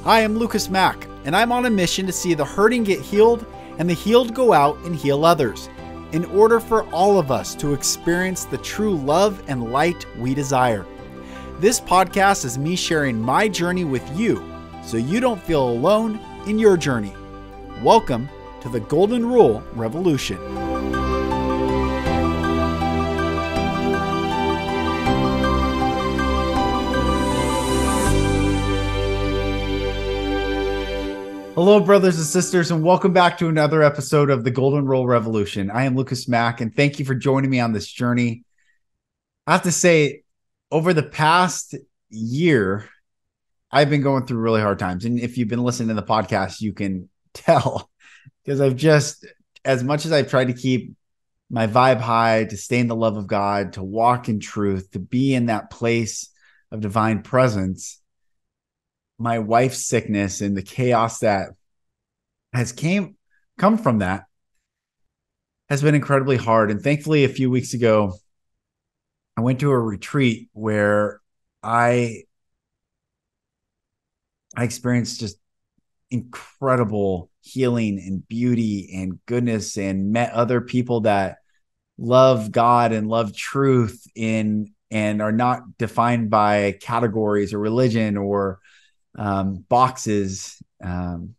Hi, I'm Mack, and I'm on a mission to see the hurting get healed and the healed go out and heal others, in order for all of us to experience the true love and light we desire. This podcast is me sharing my journey with you, so you don't feel alone in your journey. Welcome to the Golden Rule Revolution. Hello, brothers and sisters, and welcome back to another episode of the Golden Rule Revolution. I am Mack, and thank you for joining me on this journey. I have to say, over the past year, I've been going through really hard times. And if you've been listening to the podcast, you can tell, because I've just, as much as I've tried to keep my vibe high, to stay in the love of God, to walk in truth, to be in that place of divine presence, my wife's sickness and the chaos that has come from that has been incredibly hard. And thankfully, a few weeks ago, I went to a retreat where I experienced just incredible healing and beauty and goodness, and met other people that love God and love truth and are not defined by categories or religion or boxes. And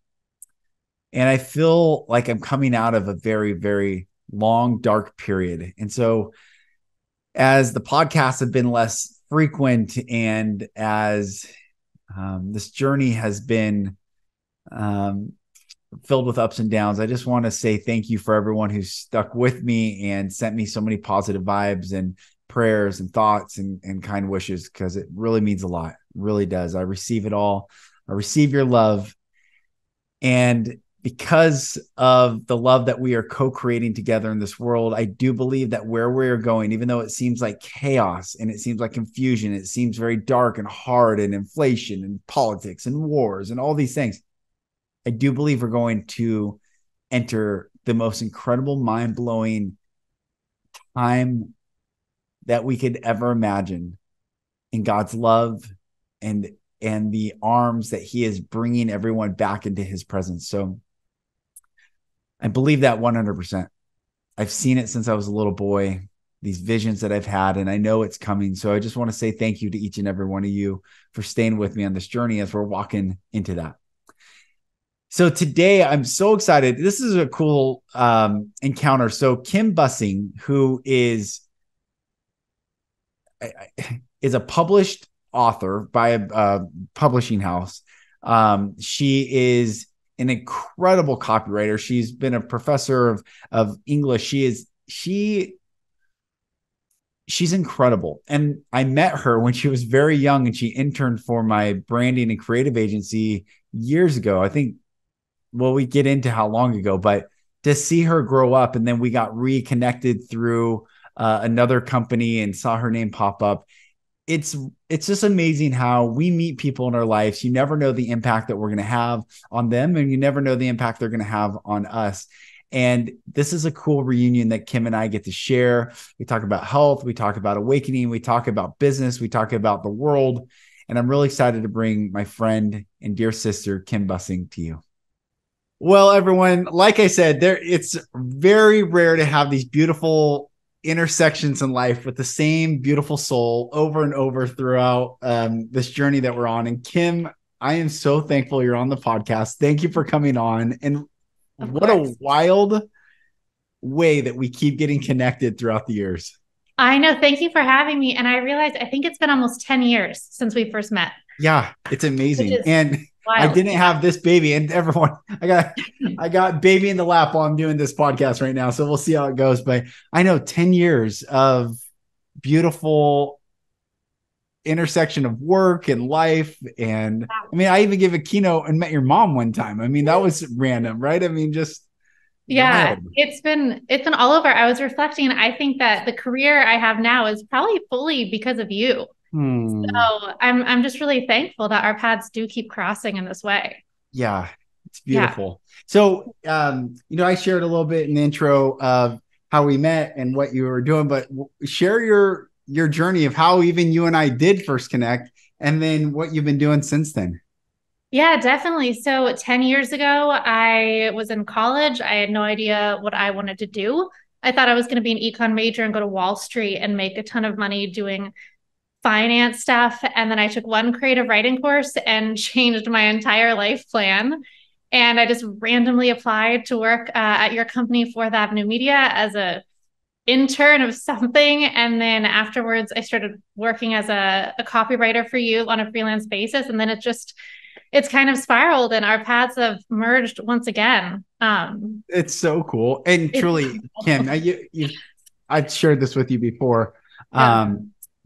I feel like I'm coming out of a very, very long, dark period. And so as the podcasts have been less frequent, and as this journey has been filled with ups and downs, I just want to say thank you for everyone who's stuck with me and sent me so many positive vibes and prayers and thoughts and kind wishes, because it really means a lot. It really does. I receive it all. I receive your love. And because of the love that we are co-creating together in this world, I do believe that where we're going, even though it seems like chaos and it seems like confusion, it seems very dark and hard, and inflation and politics and wars and all these things, I do believe we're going to enter the most incredible, mind-blowing time that we could ever imagine in God's love and the arms that he is bringing everyone back into his presence. So I believe that 100%. I've seen it since I was a little boy, these visions that I've had, and I know it's coming. So I just want to say thank you to each and every one of you for staying with me on this journey as we're walking into that. So today I'm so excited. This is a cool encounter. So Kim Bussing, who is a published author by a publishing house. She is an incredible copywriter. She's been a professor of English. She's incredible. And I met her when she was very young, and she interned for my branding and creative agency years ago. I think, well, we get into how long ago, but to see her grow up, and then we got reconnected through another company and saw her name pop up. It's just amazing how we meet people in our lives. You never know the impact that we're going to have on them, and you never know the impact they're going to have on us. And this is a cool reunion that Kim and I get to share. We talk about health, we talk about awakening, we talk about business, we talk about the world. And I'm really excited to bring my friend and dear sister, Kim Bussing, to you. Well, everyone, like I said, it's very rare to have these beautiful intersections in life with the same beautiful soul over and over throughout this journey that we're on. And Kim, I am so thankful you're on the podcast. Thank you for coming on. And what a wild way that we keep getting connected throughout the years. I know. Thank you for having me. And I realized, I think it's been almost 10 years since we first met. Yeah, it's amazing. And wild. I didn't have this baby, and everyone, I got baby in the lap while I'm doing this podcast right now. So we'll see how it goes. But I know 10 years of beautiful intersection of work and life. And I mean, I even gave a keynote and met your mom one time. I mean, that was random, right? I mean, just yeah, wild. It's been all over. I was reflecting, and I think that the career I have now is probably fully because of you. So I'm just really thankful that our paths do keep crossing in this way. Yeah, it's beautiful. Yeah. So, I shared a little bit in the intro of how we met and what you were doing, but share your journey of how even you and I did first connect, and then what you've been doing since then. Yeah, definitely. So 10 years ago, I was in college. I had no idea what I wanted to do. I thought I was going to be an econ major and go to Wall Street and make a ton of money doing finance stuff. And then I took one creative writing course and changed my entire life plan. And I just randomly applied to work at your company, Fourth Avenue Media, as a intern of something. And then afterwards, I started working as a copywriter for you on a freelance basis. And then it's kind of spiraled and our paths have merged once again. It's so cool. And It's truly, Kim, I've shared this with you before. yeah.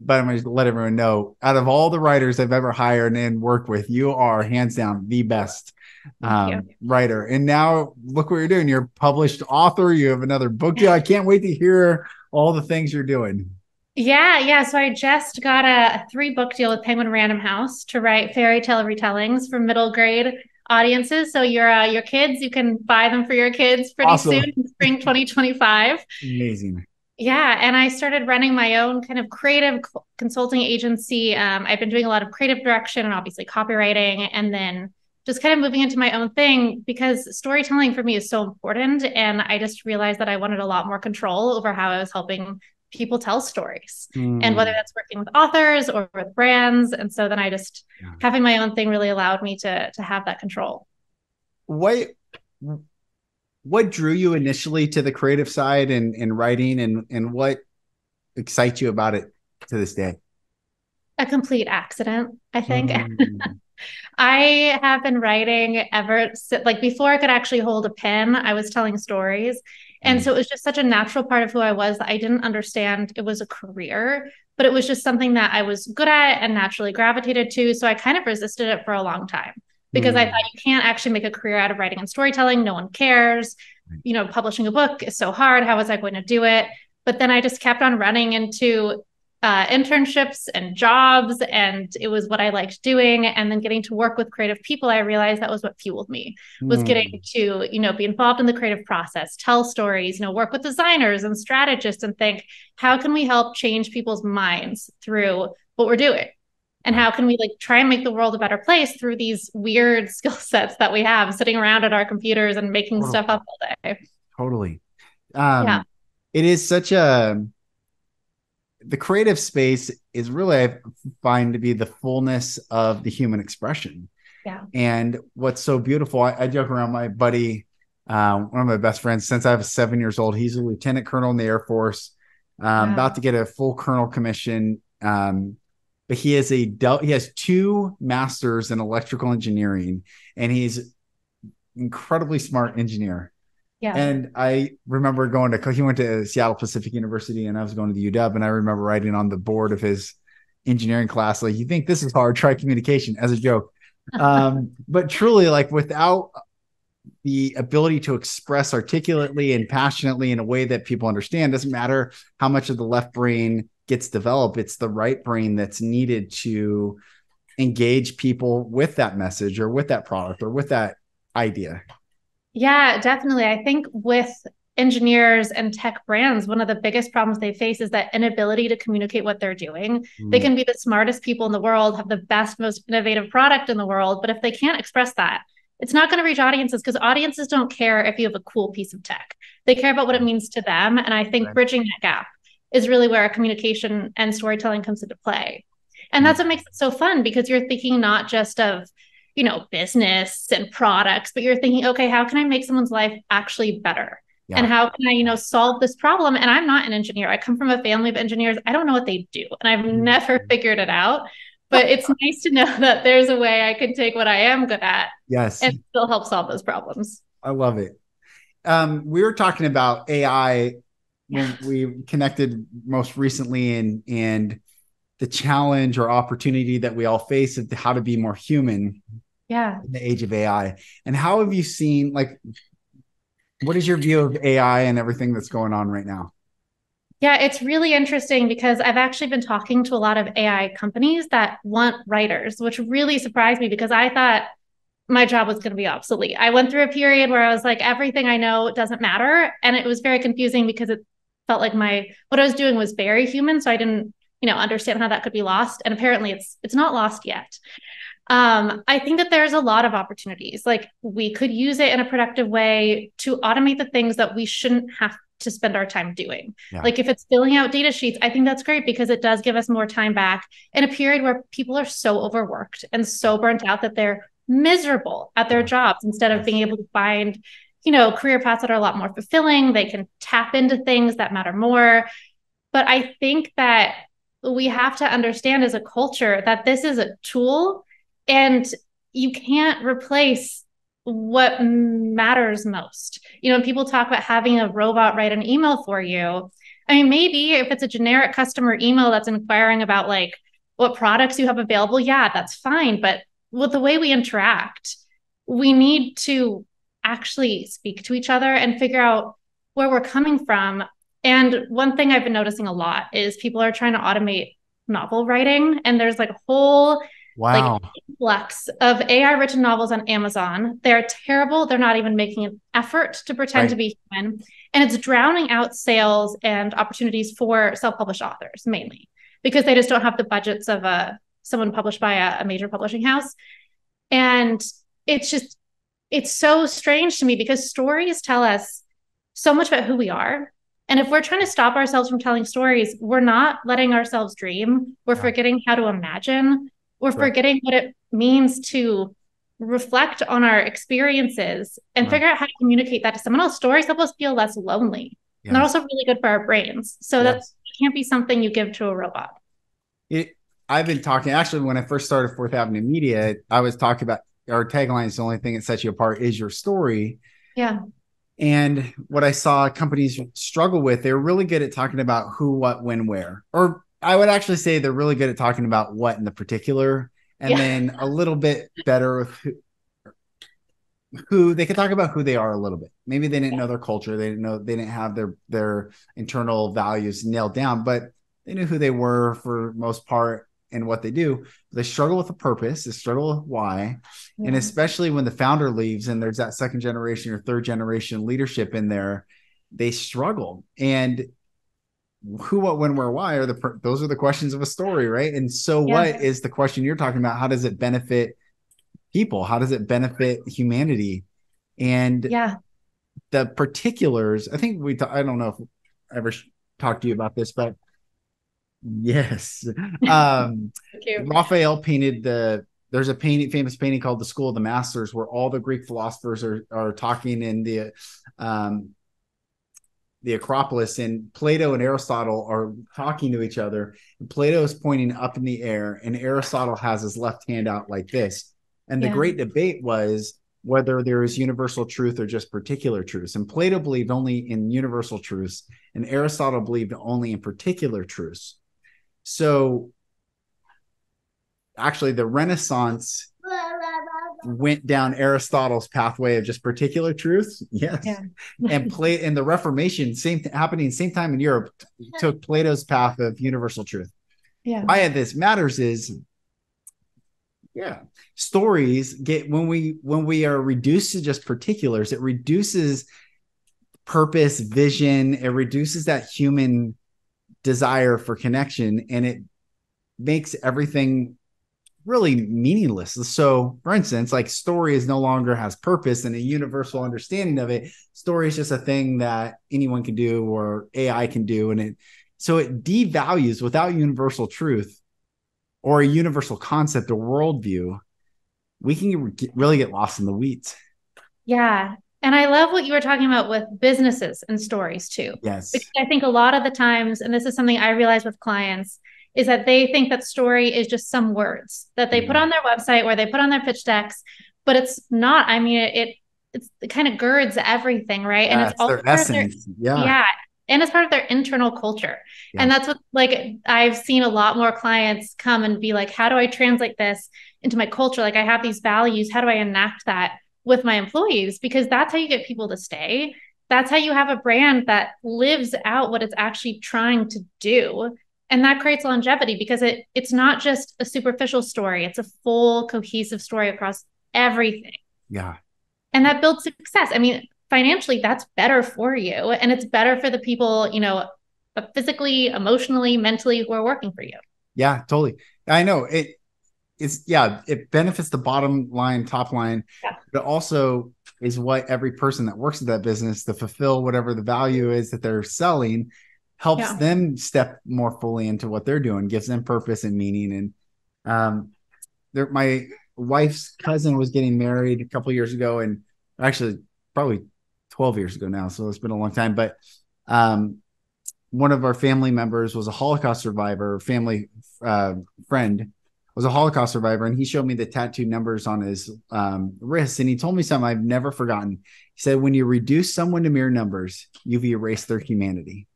But I'm going to let everyone know, out of all the writers I've ever hired and worked with, you are hands down the best Thank you. writer. And now look what you're doing. You're a published author. You have another book deal. I can't wait to hear all the things you're doing. Yeah. So I just got a 3-book deal with Penguin Random House to write fairy tale retellings for middle grade audiences. So your kids, you can buy them for your kids pretty soon Awesome. in spring 2025. Amazing. Yeah, and I started running my own kind of creative consulting agency. I've been doing a lot of creative direction and obviously copywriting, and then just kind of moving into my own thing because storytelling for me is so important. And I just realized that I wanted a lot more control over how I was helping people tell stories, and whether that's working with authors or with brands. And so then I just having my own thing really allowed me to have that control. What what drew you initially to the creative side and writing, and what excites you about it to this day? A complete accident, I think. Mm. I have been writing ever since, like before I could actually hold a pen, I was telling stories. And so it was just such a natural part of who I was that I didn't understand it was a career, but it was just something that I was good at and naturally gravitated to. So I kind of resisted it for a long time because I thought you can't actually make a career out of writing and storytelling. No one cares. Publishing a book is so hard. How was I going to do it? But then I just kept on running into internships and jobs, and it was what I liked doing. And then getting to work with creative people, I realized that was what fueled me, was getting to be involved in the creative process, tell stories, work with designers and strategists and think, how can we help change people's minds through what we're doing, and how can we try and make the world a better place through these weird skill sets that we have sitting around at our computers and making stuff up all day. Totally. Yeah. It is such the creative space is really, I find, to be the fullness of the human expression. Yeah. And what's so beautiful, I joke around, my buddy, one of my best friends since I was 7 years old, he's a lieutenant colonel in the Air Force, about to get a full colonel commission. But he has 2 masters in electrical engineering, and he's incredibly smart engineer. Yeah. And I remember he went to Seattle Pacific University and I was going to the UW, and I remember writing on the board of his engineering class, like, you think this is hard, try communication, as a joke. But truly, without the ability to express articulately and passionately in a way that people understand, doesn't matter how much of the left brain gets developed, it's the right brain that's needed to engage people with that message or with that product or with that idea. Yeah, definitely. I think with engineers and tech brands, one of the biggest problems they face is that inability to communicate what they're doing. They can be the smartest people in the world, have the best, most innovative product in the world, but if they can't express that, it's not going to reach audiences, because audiences don't care if you have a cool piece of tech. They care about what it means to them. And I think bridging that gap is really where communication and storytelling comes into play. And that's what makes it so fun, because you're thinking not just of business and products, but you're thinking, okay, how can I make someone's life actually better? Yeah. And how can I, solve this problem? And I'm not an engineer. I come from a family of engineers. I don't know what they do, and I've never figured it out, but it's nice to know that there's a way I can take what I am good at, yes, and still help solve those problems. I love it. We were talking about AI when we connected most recently, and the challenge or opportunity that we all face of how to be more human in the age of AI. And how have you seen, what is your view of AI and everything that's going on right now? Yeah, it's really interesting because I've actually been talking to a lot of AI companies that want writers, which really surprised me because I thought my job was going to be obsolete. I went through a period where I was like, everything I know doesn't matter. And it was very confusing because it felt like what I was doing was very human. So I didn't, understand how that could be lost. And apparently it's not lost yet. I think that there's a lot of opportunities. Like we could use it in a productive way to automate the things that we shouldn't have to spend our time doing. Yeah. Like if it's filling out data sheets, I think that's great because it does give us more time back in a period where people are so overworked and so burnt out that they're miserable at their jobs instead of being able to find, career paths that are a lot more fulfilling. They can tap into things that matter more. But I think that we have to understand as a culture that this is a tool and you can't replace what matters most. People talk about having a robot write an email for you. I mean, maybe if it's a generic customer email that's inquiring about like what products you have available, yeah, that's fine. But with the way we interact, we need to actually speak to each other and figure out where we're coming from. And one thing I've been noticing a lot is people are trying to automate novel writing. And there's like a whole like influx of AI written novels on Amazon. They're terrible. They're not even making an effort to pretend to be human. And it's drowning out sales and opportunities for self-published authors mainly because they just don't have the budgets of someone published by a major publishing house. And it's so strange to me because stories tell us so much about who we are. And if we're trying to stop ourselves from telling stories, we're not letting ourselves dream. We're forgetting how to imagine. We're forgetting what it means to reflect on our experiences and figure out how to communicate that to someone else. Stories help us feel less lonely. And they're also really good for our brains. So that can't be something you give to a robot. I've been talking, actually, when I first started Fourth Avenue Media, I was talking about our tagline is the only thing that sets you apart is your story. Yeah. And what I saw companies struggle with, they're really good at talking about who, what, when, where. Or I would actually say they're really good at talking about what in the particular, and then a little bit better with who they could talk about who they are a little bit. Maybe they didn't know their culture. They didn't have their internal values nailed down, but they knew who they were for most part and what they do. They struggle with a purpose. They struggle with why. And especially when the founder leaves and there's that second generation or third generation leadership in there, they struggle. And who, what, when, where, why those are the questions of a story, right? And so what is the question you're talking about? How does it benefit people? How does it benefit humanity? And the particulars, I think I don't know if I ever talked to you about this, but yes. Raphael painted there's a famous painting called The School of the Masters, where all the Greek philosophers are talking in the Acropolis, and Plato and Aristotle are talking to each other. And Plato is pointing up in the air, and Aristotle has his left hand out like this. And the great debate was whether there is universal truth or just particular truths. And Plato believed only in universal truths, and Aristotle believed only in particular truths. So actually, the Renaissance went down Aristotle's pathway of just particular truths. Yes. And the Reformation, happening same time in Europe, took Plato's path of universal truth. Why this matters is stories get, when we are reduced to just particulars, it reduces purpose, vision, it reduces that human desire for connection, and it makes everything really meaningless. So for instance, like story is no longer has purpose and a universal understanding of it. Story is just a thing that anyone can do or AI can do. And so it devalues, without universal truth or a universal concept or worldview, we can really get lost in the weeds. Yeah. And I love what you were talking about with businesses and stories too. Yes. Because I think a lot of the times, and this is something I realize with clients, is that they think that story is just some words that they put on their website or they put on their pitch decks, but it's not. I mean, it kind of girds everything, right? And it's all their essence. And it's part of their internal culture. And that's what, like, I've seen a lot more clients come and be like, how do I translate this into my culture? Like, I have these values. How do I enact that with my employees? Because that's how you get people to stay. That's how you have a brand that lives out what it's actually trying to do. And that creates longevity because it's not just a superficial story. It's a full, cohesive story across everything. Yeah. And that builds success. I mean, financially, that's better for you. And it's better for the people, physically, emotionally, mentally, who are working for you. Yeah, totally. I know it. it benefits the bottom line, top line, Yeah. but also is what every person that works at that business to fulfill whatever the value is that they're selling helps Yeah. them step more fully into what they're doing, gives them purpose and meaning. And my wife's cousin was getting married a couple years ago, and actually probably 12 years ago now, so it's been a long time. But one of our family members was a Holocaust survivor, family friend was a Holocaust survivor, and he showed me the tattoo numbers on his wrists, and he told me something I've never forgotten. He said, when you reduce someone to mere numbers, you've erased their humanity.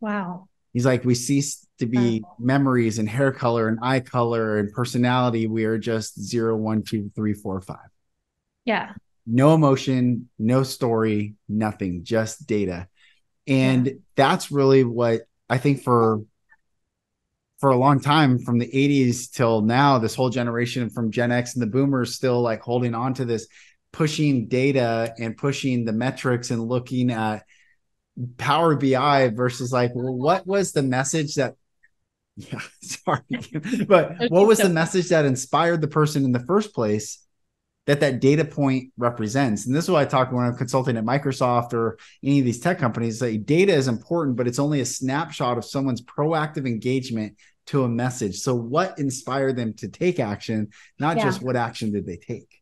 Wow. He's like, we cease to be memories and hair color and eye color and personality. We are just 0, 1, 2, 3, 4, 5. Yeah. No emotion, no story, nothing, just data. And that's really what I think for a long time, from the 80s till now, this whole generation from Gen X and the boomers still like holding on to this, pushing data and pushing the metrics and looking at Power BI versus like, well, what was the message that, sorry, but what was the message that inspired the person in the first place that data point represents? And this is what I talk when I'm consulting at Microsoft or any of these tech companies. Like, data is important, but it's only a snapshot of someone's proactive engagement to a message. So what inspired them to take action, not just what action did they take?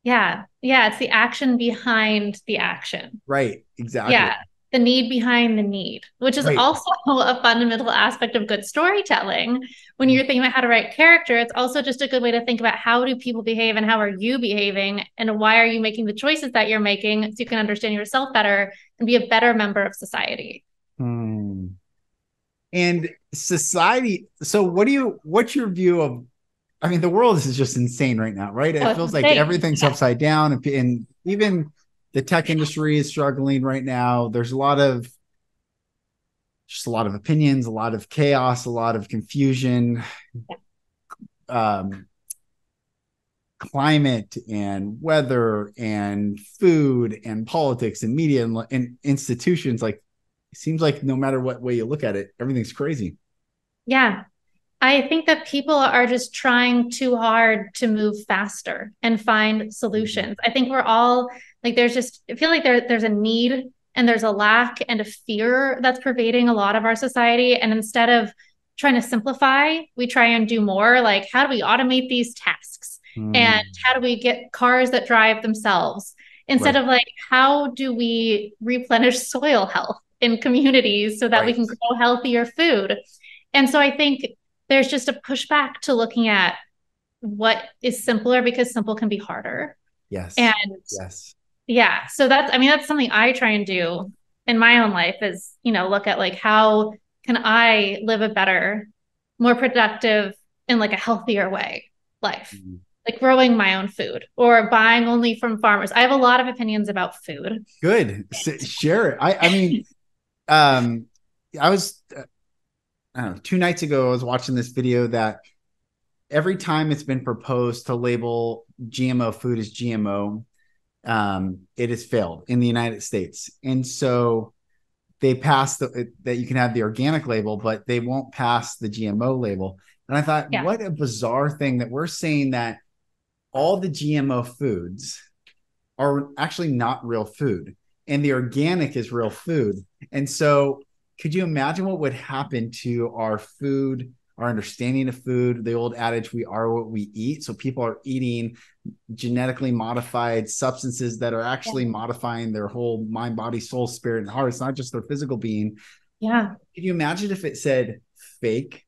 Yeah. Yeah. It's the action behind the action. Right. Exactly. Yeah. The need behind the need, which is also a fundamental aspect of good storytelling. When you're thinking about how to write character, it's also just a good way to think about how do people behave and how are you behaving and why are you making the choices that you're making so you can understand yourself better and be a better member of society. And society. So what's your view of, I mean, the world is just insane right now, right? It feels like everything's upside down, and even the tech industry is struggling right now. There's a lot of opinions, a lot of chaos, a lot of confusion, climate and weather and food and politics and media and institutions. Like, it seems like no matter what way you look at it, everything's crazy. Yeah. I think that people are just trying too hard to move faster and find solutions. I think we're all like, I feel like there's a need and there's a lack and a fear that's pervading a lot of our society. And instead of trying to simplify, we try and do more. Like, how do we automate these tasks? And how do we get cars that drive themselves? Instead of like, how do we replenish soil health in communities so that we can grow healthier food? And so I think there's just a pushback to looking at what is simpler, because simple can be harder. And so that's something I try and do in my own life is, look at like, how can I live a better, more productive, and like a healthier way life, like growing my own food or buying only from farmers. I have a lot of opinions about food. Good. Share it. I mean, I was, I don't know, 2 nights ago, I was watching this video that every time it's been proposed to label GMO food as GMO, it has failed in the United States. And so they passed that you can have the organic label, but they won't pass the GMO label. And I thought, what a bizarre thing that we're saying that all the GMO foods are actually not real food and the organic is real food. And so could you imagine what would happen to our food, our understanding of food, the old adage, we are what we eat. So people are eating genetically modified substances that are actually modifying their whole mind, body, soul, spirit, and heart. It's not just their physical being. Yeah. Can you imagine if it said fake?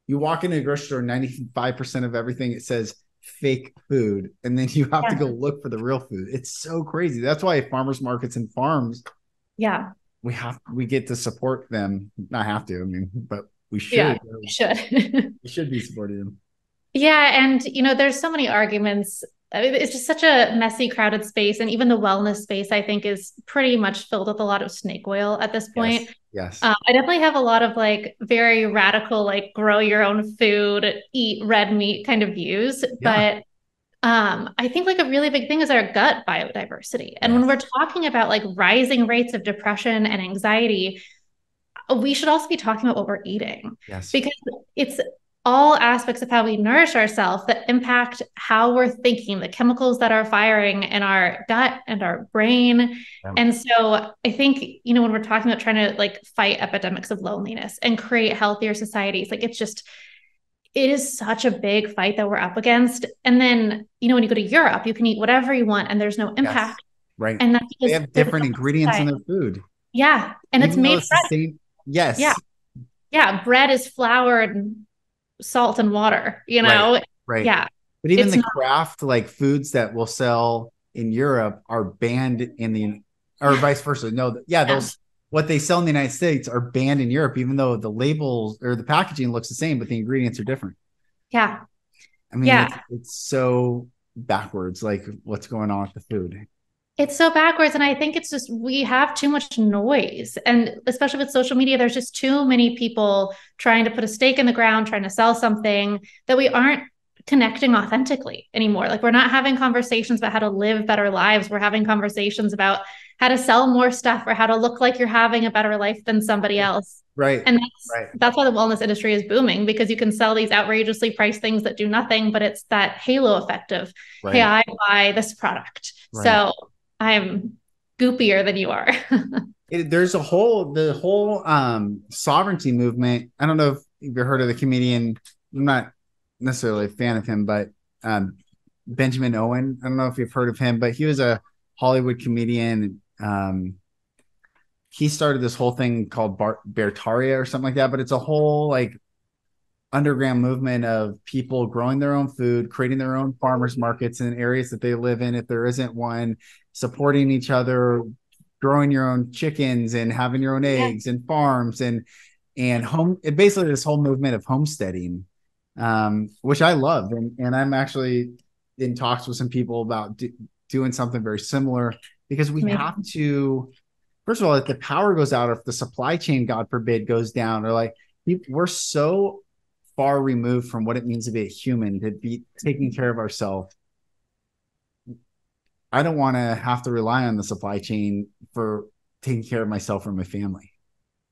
You walk into a grocery store, 95% of everything, it says fake food. And then you have to go look for the real food. It's so crazy. That's why farmers markets and farms. Yeah. We get to support them. Not have to, I mean, but we should. Yeah, we should. We should be supporting them. Yeah. And, there's so many arguments. I mean, it's just such a messy, crowded space. And even the wellness space, I think, is pretty much filled with a lot of snake oil at this point. Yes. I definitely have a lot of like very radical, like grow your own food, eat red meat kind of views. But I think like a really big thing is our gut biodiversity. And when we're talking about like rising rates of depression and anxiety, we should also be talking about what we're eating, because it's all aspects of how we nourish ourselves that impact how we're thinking, the chemicals that are firing in our gut and our brain. And so I think, when we're talking about trying to like fight epidemics of loneliness and create healthier societies, like it is such a big fight that we're up against. And then, when you go to Europe, you can eat whatever you want and there's no Yes. impact. Right. And that's They because have different ingredients in their food. Yeah. And it's Even though made it's the fresh. same. Yeah. Yes. Yeah. Bread is flour and salt and water, Right. Right. Yeah. But even It's the not, craft like foods that will sell in Europe are banned in the, or vice versa. No, yeah, yeah. those what they sell in the United States are banned in Europe, even though the labels or the packaging looks the same, but the ingredients are different. Yeah. I mean, Yeah. it's so backwards, like what's going on with the food. It's so backwards. And I think it's just, we have too much noise. And especially with social media, there's just too many people trying to put a stake in the ground, trying to sell something that we aren't connecting authentically anymore. Like we're not having conversations about how to live better lives. We're having conversations about how to sell more stuff or how to look like you're having a better life than somebody else. Right. And Right. that's why the wellness industry is booming, because you can sell these outrageously priced things that do nothing, but it's that halo effect of, hey, I buy this product. Right. So I'm goopier than you are. There's the whole sovereignty movement. I don't know if you've heard of the comedian. I'm not necessarily a fan of him, but Benjamin Owen. I don't know if you've heard of him, but he was a Hollywood comedian. He started this whole thing called Beartaria or something like that, but it's a whole like underground movement of people growing their own food, creating their own farmers markets in areas that they live in, if there isn't one, supporting each other, growing your own chickens and having your own eggs and farms and basically this whole movement of homesteading, which I love. And I'm actually in talks with some people about doing something very similar, because we have to, first of all, if the power goes out, or if the supply chain, God forbid, goes down, or like we're so far removed from what it means to be a human, to be taking care of ourselves. I don't want to have to rely on the supply chain for taking care of myself or my family.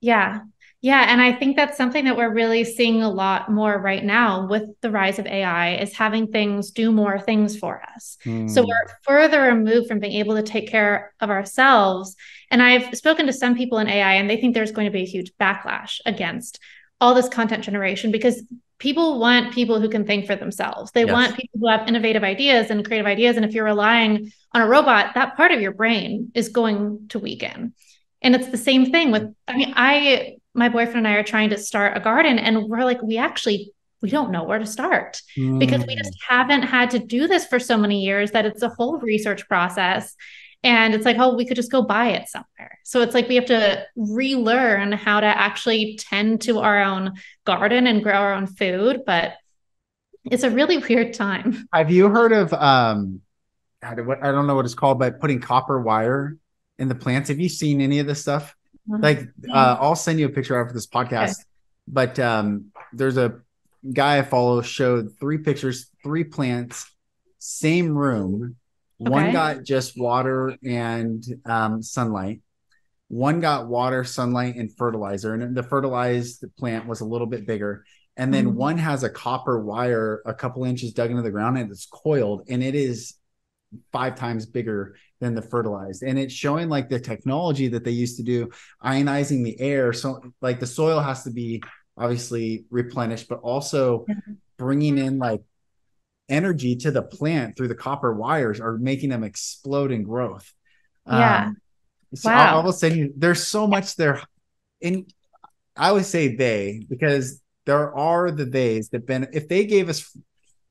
Yeah. Yeah. And I think that's something that we're really seeing a lot more right now with the rise of AI, is having things do more things for us. So we're further removed from being able to take care of ourselves. And I've spoken to some people in AI, and they think there's going to be a huge backlash against all this content generation, because people want people who can think for themselves. They want people who have innovative ideas and creative ideas. And if you're relying on a robot, that part of your brain is going to weaken. And it's the same thing with, my boyfriend and I are trying to start a garden, and we're like, we don't know where to start, because we just haven't had to do this for so many years that it's a whole research process. And it's like, oh, we could just go buy it somewhere. So it's like we have to relearn how to actually tend to our own garden and grow our own food. But it's a really weird time. Have you heard of I don't know what it's called, but putting copper wire in the plants? Have you seen any of this stuff? Like I'll send you a picture after this podcast. Okay. But there's a guy I follow, showed 3 pictures, 3 plants, same room. Okay. One got just water and sunlight. One got water, sunlight, and fertilizer. And the fertilized plant was a little bit bigger. And then one has a copper wire a couple inches dug into the ground, and it's coiled, and it is 5 times bigger than the fertilized. And it's showing like the technology that they used to do, ionizing the air. So like the soil has to be obviously replenished, but also bringing in like energy to the plant through the copper wires are making them explode in growth. So wow. I will say there's so much there. And I would say they, because there are the theys that if they gave us,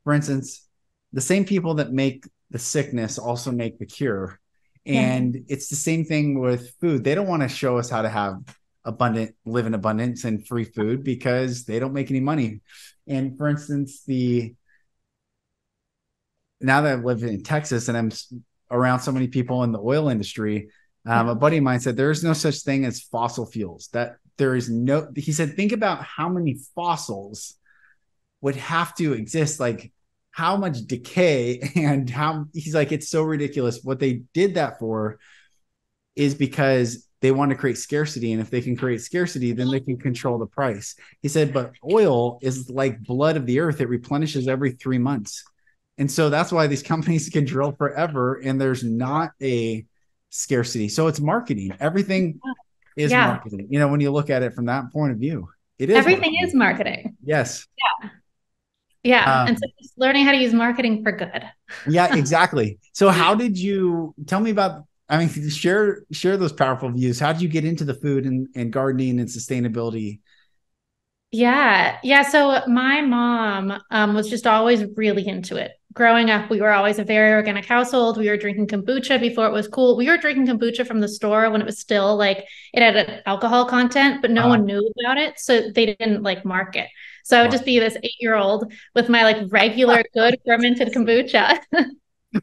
for instance, the same people that make the sickness also make the cure. And it's the same thing with food. They don't want to show us how to live in abundance and free food, because they don't make any money. And for instance, now that I've lived in Texas and I'm around so many people in the oil industry, a buddy of mine said there is no such thing as fossil fuels. He said, think about how many fossils would have to exist, like how much decay, and he's like, it's so ridiculous. What they did that for is because they want to create scarcity. And if they can create scarcity, then they can control the price. He said, but oil is like blood of the earth. It replenishes every 3 months. And so that's why these companies can drill forever and there's not a scarcity. So it's marketing. Everything is marketing. You know, when you look at it from that point of view, it is everything marketing. is marketing. Yes. Yeah. And so just learning how to use marketing for good. Yeah, exactly. So how did you tell me about, I mean, share those powerful views. How did you get into the food and gardening and sustainability? Yeah. Yeah. So my mom was just always really into it. Growing up, we were always a very organic household. We were drinking kombucha before it was cool. We were drinking kombucha from the store when it was still like it had an alcohol content, but no one knew about it. So they didn't like market. So I would just be this 8-year-old with my like regular good fermented kombucha.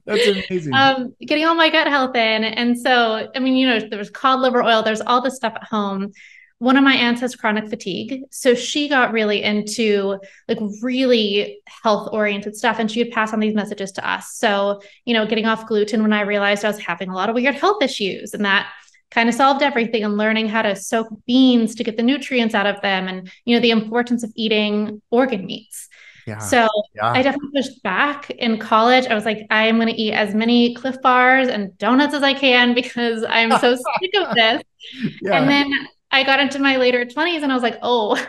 That's amazing. Getting all my gut health in. And so, I mean, you know, there was cod liver oil, there's all this stuff at home. One of my aunts has chronic fatigue. So she got really into like really health oriented stuff. And she would pass on these messages to us. So, you know, getting off gluten when I realized I was having a lot of weird health issues, and that kind of solved everything, and learning how to soak beans to get the nutrients out of them, and, you know, the importance of eating organ meats. Yeah. So I definitely pushed back in college. I was like, I'm going to eat as many Cliff Bars and donuts as I can because I'm so sick of this. Yeah. And then I got into my later 20s and I was like, oh,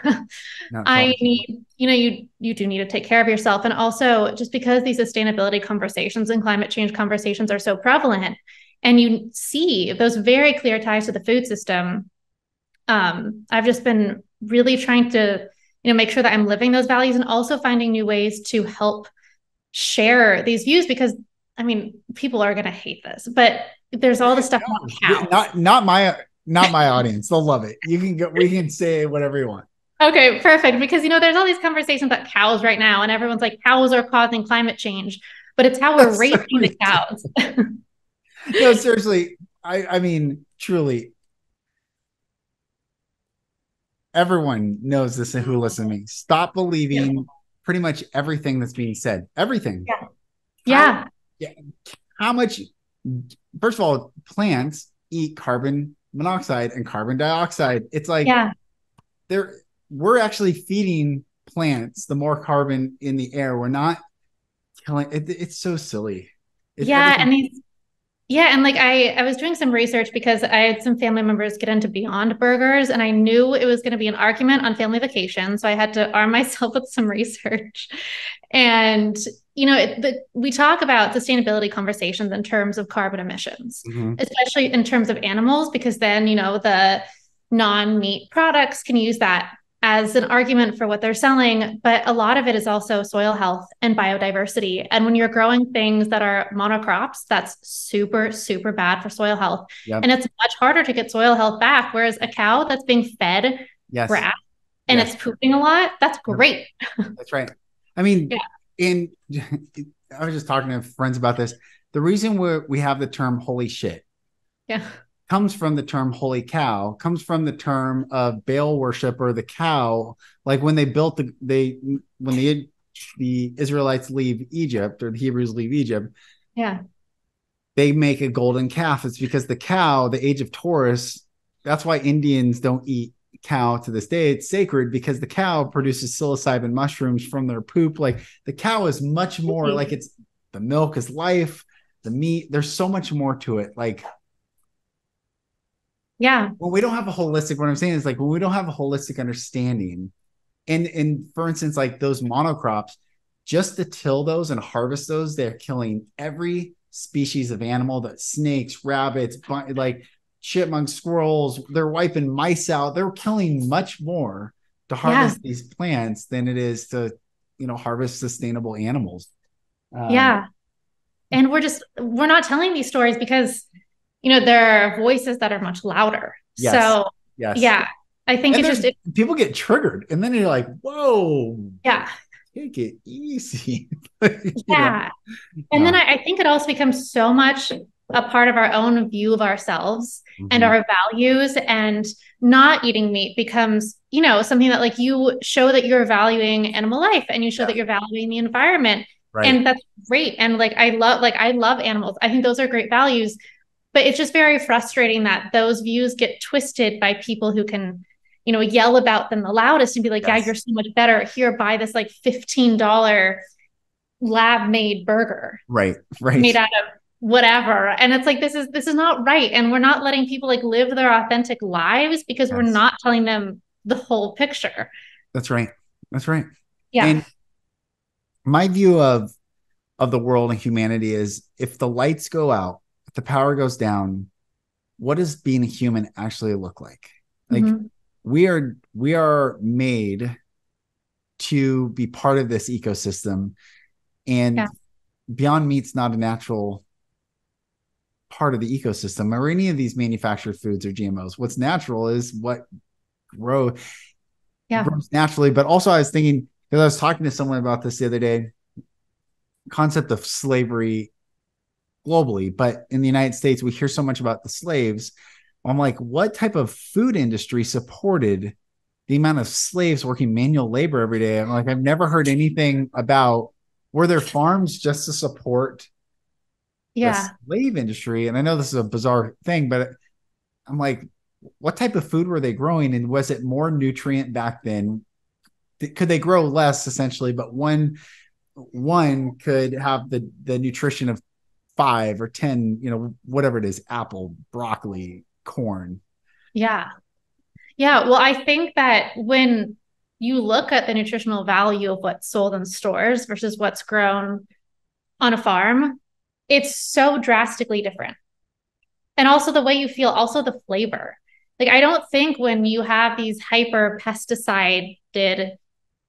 I need, you know, you do need to take care of yourself. And also just because these sustainability conversations and climate change conversations are so prevalent, and you see those very clear ties to the food system, I've just been really trying to, you know, make sure that I'm living those values and also finding new ways to help share these views, because I mean, people are going to hate this, but there's all this stuff about cows. Not my audience. They'll love it. You can go, we can say whatever you want. Okay, perfect. Because, you know, there's all these conversations about cows right now, and everyone's like, cows are causing climate change, but it's how we're raising the cows. No, seriously. I mean, truly, everyone knows this who listens to me. Stop believing pretty much everything that's being said. Everything. Yeah. How much, first of all, plants eat carbon monoxide and carbon dioxide. It's like we're actually feeding plants the more carbon in the air. We're not killing it. It's so silly. And like I was doing some research because I had some family members get into Beyond Burgers, and I knew it was going to be an argument on family vacation. So I had to arm myself with some research. And, you know, we talk about sustainability conversations in terms of carbon emissions, especially in terms of animals, because then, you know, the non-meat products can use that as an argument for what they're selling. But a lot of it is also soil health and biodiversity. And when you're growing things that are monocrops, that's super, super bad for soil health. And it's much harder to get soil health back. Whereas a cow that's being fed grass and it's pooping a lot, that's great. That's right. I mean, I was just talking to friends about this. The reason we have the term holy shit comes from the term holy cow, comes from the term of Baal worship, or the cow. Like when they built when the Israelites leave Egypt, or the Hebrews leave Egypt, they make a golden calf. It's because the cow, the age of Taurus, that's why Indians don't eat cow to this day. It's sacred because the cow produces psilocybin mushrooms from their poop. Like the cow is much more like, it's the milk is life, the meat, there's so much more to it. Like, when we don't have a holistic, what I'm saying is like, when we don't have a holistic understanding, and for instance, like those monocrops, just to till those and harvest those, they're killing every species of animal, that snakes, rabbits, like chipmunks, squirrels, they're wiping mice out. They're killing much more to harvest these plants than it is to, you know, harvest sustainable animals. And we're not telling these stories because, you know, there are voices that are much louder. I think people get triggered, and then you're like, whoa, take it easy. And then I think it also becomes so much a part of our own view of ourselves and our values, and not eating meat becomes, you know, something that like you show that you're valuing animal life, and you show that you're valuing the environment. And that's great. And like I love animals. I think those are great values. But it's just very frustrating that those views get twisted by people who can, yell about them the loudest and be like, yeah, Yes. you're so much better. Here, buy this like $15 lab made burger Right. made Right. out of whatever. And it's like, this is not right. And we're not letting people like live their authentic lives because we're Yes. not telling them the whole picture. That's right. That's right. Yeah. And my view of the world and humanity is if the lights go out, if the power goes down, what does being a human actually look like? Like Mm-hmm. we are made to be part of this ecosystem, and Yeah. Beyond Meat's not a natural part of the ecosystem or any of these manufactured foods or GMOs. What's natural is what grows Yeah. naturally. But also I was thinking, because I was talking to someone about this the other day, concept of slavery globally, but in the United States, we hear so much about the slaves. I'm like, what type of food industry supported the amount of slaves working manual labor every day? I'm like, I've never heard anything about were there farms just to support the Yeah. slave industry? And I know this is a bizarre thing, but I'm like, what type of food were they growing? And was it more nutrient back then? Could they grow less essentially, but one could have the nutrition of 5 or 10, whatever it is, apple, broccoli, corn. Yeah. Yeah. Well, I think that when you look at the nutritional value of what's sold in stores versus what's grown on a farm, it's so drastically different. And also the way you feel, also the flavor. Like, I don't think when you have these hyper pesticide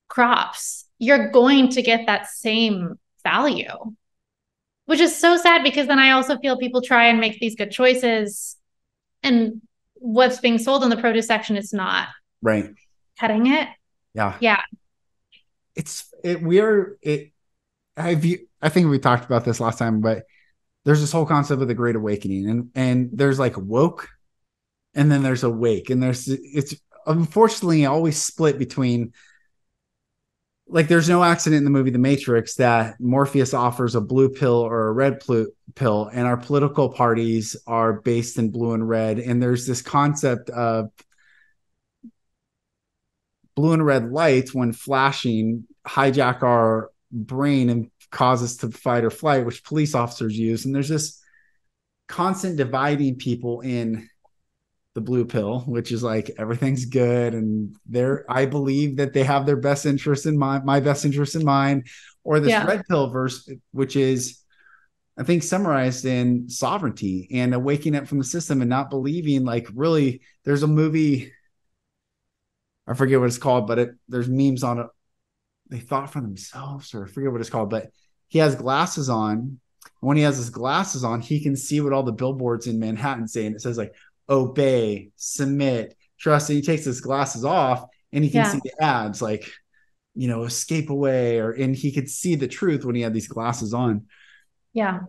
crops, you're going to get that same value, which is so sad because then I also feel people try and make these good choices and what's being sold in the produce section is not Right. cutting it. Yeah. Yeah. I think we talked about this last time, but there's this whole concept of the Great Awakening, and there's like woke, and then there's awake, and it's unfortunately always split between, like, there's no accident in the movie The Matrix that Morpheus offers a blue pill or a red pill, and our political parties are based in blue and red. And there's this concept of blue and red lights, when flashing, hijack our brain and cause us to fight or flight, which police officers use. And there's this constant dividing people in the blue pill, which is like everything's good, and I believe that they have their best interest in my best interest in mind. Or this Yeah. red pill verse, which is, I think, summarized in sovereignty and waking up from the system and not believing. Like, really, there's a movie, I forget what it's called, but there's memes on it. They thought for themselves, or I forget what it's called, but he has glasses on. When he has his glasses on, he can see what all the billboards in Manhattan say. And it says like, obey, submit, trust. And he takes his glasses off and he can Yeah. see the ads like, escape away, and he could see the truth when he had these glasses on. Yeah.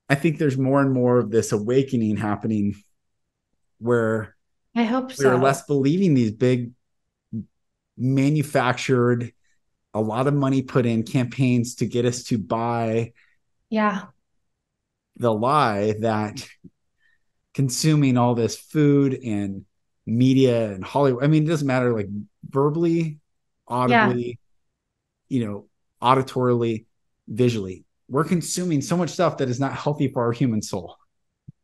I think there's more and more of this awakening happening where I hope we are so. less believing these big manufactured, a lot of money put in campaigns to get us to buy Yeah. the lie that consuming all this food and media and Hollywood, I mean, it doesn't matter, like verbally, Yeah. audibly, auditorily, visually, we're consuming so much stuff that is not healthy for our human soul.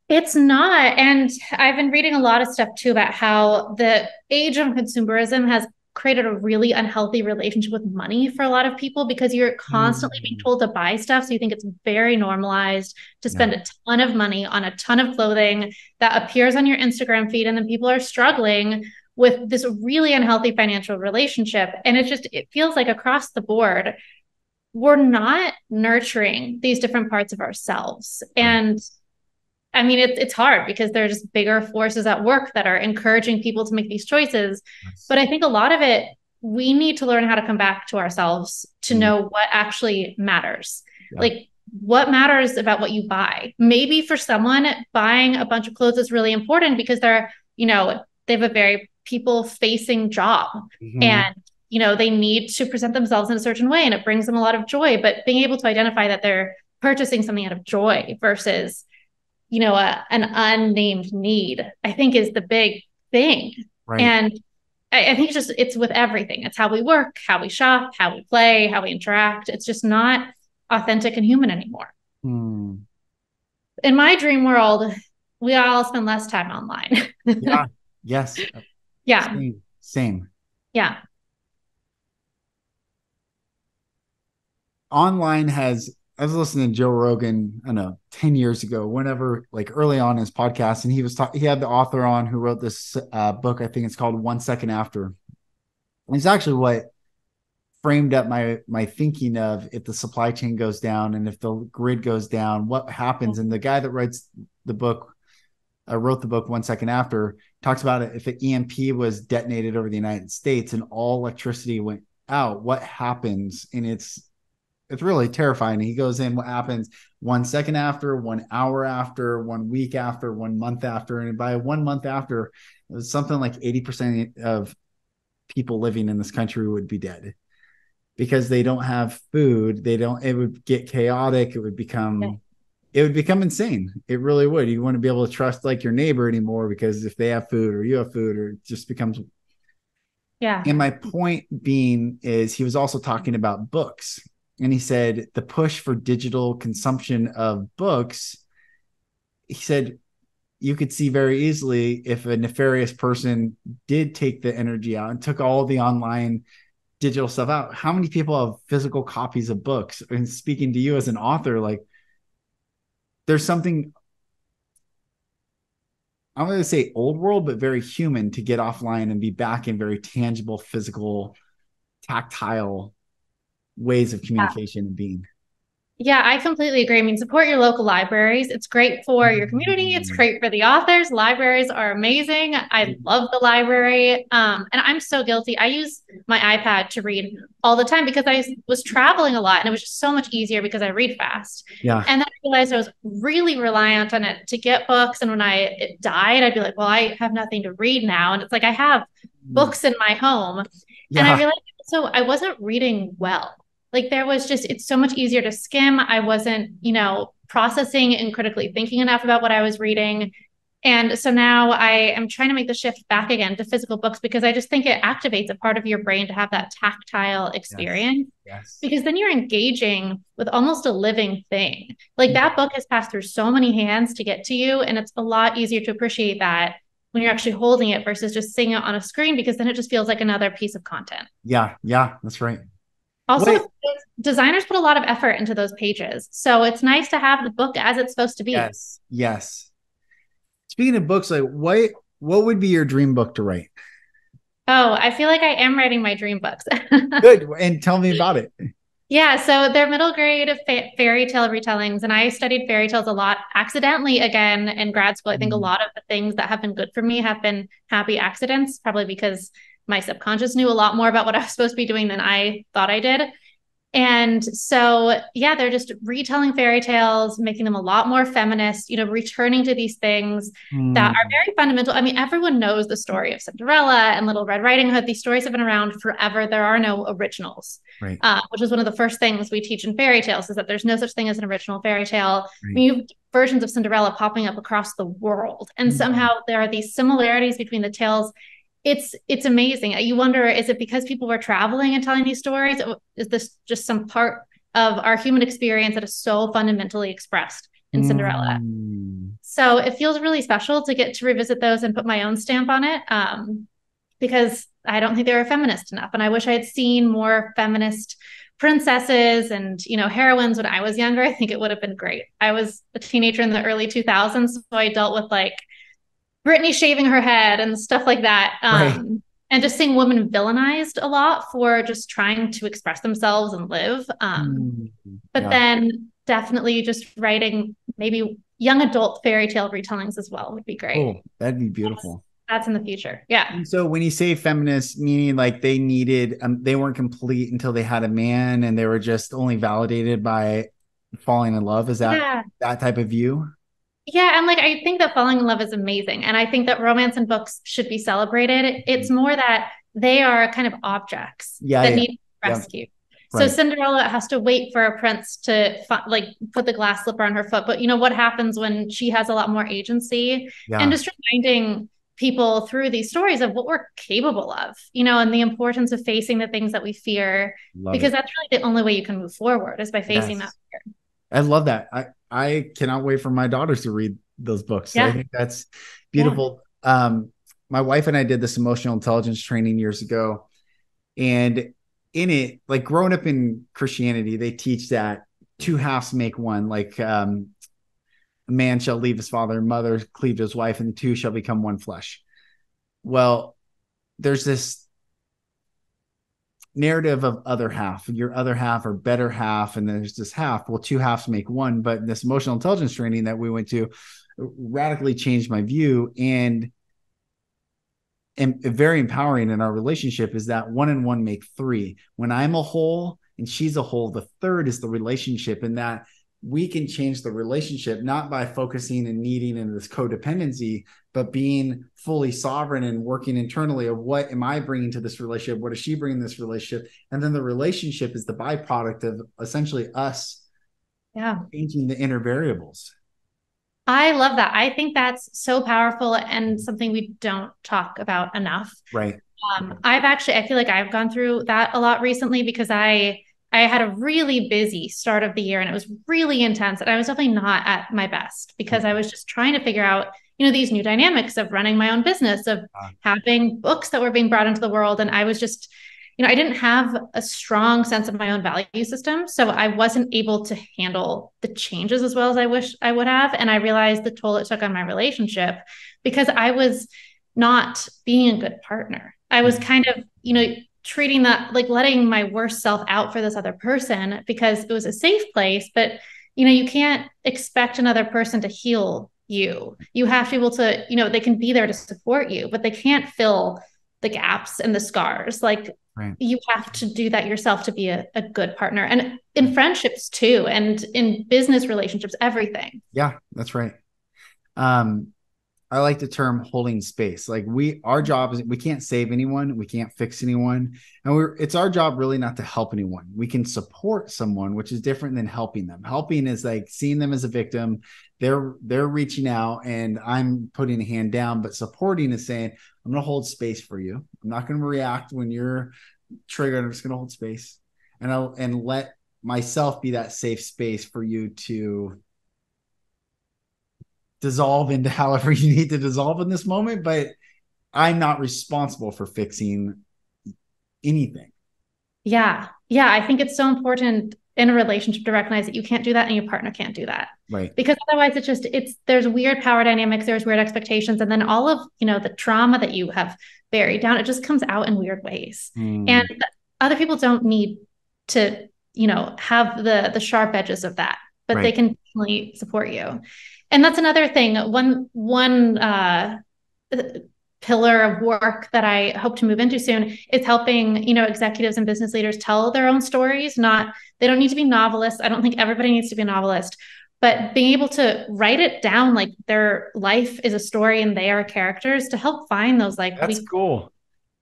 It's not. And I've been reading a lot of stuff too about how the age of consumerism has created a really unhealthy relationship with money for a lot of people because you're constantly being told to buy stuff. So you think it's very normalized to spend a ton of money on a ton of clothing that appears on your Instagram feed. And then people are struggling with this really unhealthy financial relationship. And it feels like across the board, we're not nurturing these different parts of ourselves. Right. And I mean, it's hard because there's bigger forces at work that are encouraging people to make these choices. Yes. But I think a lot of it, we need to learn how to come back to ourselves to know what actually matters. Yeah. Like, what matters about what you buy. Maybe for someone, buying a bunch of clothes is really important because they have a very people-facing job. Mm-hmm. And they need to present themselves in a certain way and it brings them a lot of joy. But being able to identify that they're purchasing something out of joy versus an unnamed need, I think is the big thing. Right. And I think it's with everything. It's how we work, how we shop, how we play, how we interact. It's just not authentic and human anymore. Hmm. In my dream world, we all spend less time online. Yeah. Yes. Yeah. Same. Same. Yeah. Online has, I was listening to Joe Rogan, I don't know, 10 years ago, whenever, like early on in his podcast, and he was talking, he had the author on who wrote this book. I think it's called 1 Second After. And it's actually what framed up my thinking of, if the supply chain goes down and if the grid goes down, what happens. And the guy that writes the book, wrote the book 1 Second After, talks about it. If an EMP was detonated over the United States and all electricity went out, what happens? And it's really terrifying. He goes in, what happens 1 second after, 1 hour after, 1 week after, 1 month after. And by 1 month after, it was something like 80% of people living in this country would be dead because they don't have food. It would get chaotic. It would become insane. It really would. You wouldn't be able to trust like your neighbor anymore, because if they have food or you have food, or it just becomes. Yeah. And my point being is, he was also talking about books. And he said the push for digital consumption of books, he said, you could see very easily if a nefarious person did take the energy out and took all the online digital stuff out, how many people have physical copies of books? And speaking to you as an author, like, there's something, I'm going to say old world, but very human, to get offline and be back in very tangible, physical, tactile ways of communication and being. Yeah, I completely agree. I mean, support your local libraries. It's great for your community. It's great for the authors. Libraries are amazing. I love the library. And I'm so guilty. I use my iPad to read all the time because I was traveling a lot, and it was just so much easier because I read fast. Yeah. And then I realized I was really reliant on it to get books. And when it died, I'd be like, well, I have nothing to read now. And it's like, I have books in my home. Yeah. And I realized, so I wasn't reading well. Like it's so much easier to skim. I wasn't, processing and critically thinking enough about what I was reading. And so now I am trying to make the shift back again to physical books, because I just think it activates a part of your brain to have that tactile experience. Yes. Because then you're engaging with almost a living thing. Like that book has passed through so many hands to get to you. And it's a lot easier to appreciate that when you're actually holding it versus just seeing it on a screen, because then it just feels like another piece of content. Yeah. Yeah. That's right. Also, designers put a lot of effort into those pages. So it's nice to have the book as it's supposed to be. Yes. Yes. Speaking of books, like what would be your dream book to write? Oh, I feel like I am writing my dream books. Good. And tell me about it. Yeah, so they're middle grade fairy tale retellings. And I studied fairy tales a lot accidentally again in grad school. I think a lot of the things that have been good for me have been happy accidents, probably because my subconscious knew a lot more about what I was supposed to be doing than I thought I did. And so, yeah, they're just retelling fairy tales, making them a lot more feminist, returning to these things that are very fundamental. I mean, everyone knows the story of Cinderella and Little Red Riding Hood. These stories have been around forever. There are no originals, right. Which is one of the first things we teach in fairy tales, is that there's no such thing as an original fairy tale. Right. I mean, you have versions of Cinderella popping up across the world. And somehow there are these similarities between the tales. It's amazing. You wonder, is it because people were traveling and telling these stories? Is this just some part of our human experience that is so fundamentally expressed in Cinderella? So it feels really special to get to revisit those and put my own stamp on it, because I don't think they were feminist enough. And I wish I had seen more feminist princesses and, heroines when I was younger. I think it would have been great. I was a teenager in the early 2000s, so I dealt with like Britney shaving her head and stuff like that. Right. And just seeing women villainized a lot for just trying to express themselves and live. But then definitely just writing maybe young adult fairy tale retellings as well would be great. Oh, that'd be beautiful. That's in the future. Yeah. And so when you say feminist, meaning like they needed, they weren't complete until they had a man, and they were just only validated by falling in love. Is that that type of view? Yeah. And I think that falling in love is amazing. And I think that romance in books should be celebrated. It's more that they are kind of objects that need rescue. So Right. Cinderella has to wait for a prince to like put the glass slipper on her foot. But you know what happens when she has a lot more agency? And Yeah. just reminding people through these stories of what we're capable of, and the importance of facing the things that we fear, Love because it. that's really the only way you can move forward is by facing that Yes. fear. I love that. I cannot wait for my daughters to read those books. I Yeah. think that's Yeah. beautiful. My wife and I did this emotional intelligence training years ago. And in it, like growing up in Christianity, they teach that two halves make one. Like a man shall leave his father and mother, cleave to his wife, and the two shall become one flesh. Well, there's this narrative of other half, your other half or better half, and there's this half. Well, two halves make one, but this emotional intelligence training that we went to radically changed my view and very empowering in our relationship is that one and one make three. When I'm a whole and she's a whole, the third is the relationship, and that we can change the relationship not by focusing and needing in this codependency, but being fully sovereign and working internally of what am I bringing to this relationship? What is she bringing to this relationship? And then the relationship is the byproduct of essentially us Yeah. changing the inner variables. I love that. I think that's so powerful and something we don't talk about enough. Right. I feel like I've gone through that a lot recently because I had a really busy start of the year and it was really intense. And I was definitely not at my best because I was just trying to figure out, these new dynamics of running my own business, of having books that were being brought into the world. And I was just, I didn't have a strong sense of my own value system. So I wasn't able to handle the changes as well as I wish I would have. And I realized the toll it took on my relationship because I was not being a good partner. I was kind of, treating that like letting my worst self out for this other person because it was a safe place. But, you can't expect another person to heal you. You have to be able to, they can be there to support you, but they can't fill the gaps and the scars. Like Right. you have to do that yourself to be a good partner. And in friendships too, and in business relationships, everything. Yeah, that's right. I like the term holding space. Like our job is we can't save anyone, we can't fix anyone, and it's our job really not to help anyone. We can support someone, which is different than helping them. Helping is like seeing them as a victim. They're reaching out, and I'm putting a hand down. But supporting is saying, I'm going to hold space for you. I'm not going to react when you're triggered. I'm just going to hold space, and let myself be that safe space for you to dissolve into however you need to dissolve in this moment, but I'm not responsible for fixing anything. Yeah. Yeah. I think it's so important in a relationship to recognize that you can't do that and your partner can't do that. Right. Because otherwise there's weird power dynamics, there's weird expectations. And then all of, the trauma that you have buried down, it just comes out in weird ways. And other people don't need to, have the sharp edges of that, but they can definitely support you. And that's another thing. One pillar of work that I hope to move into soon is helping, executives and business leaders tell their own stories. They don't need to be novelists. I don't think everybody needs to be a novelist, but being able to write it down, like their life is a story and they are characters, to help find those That's cool.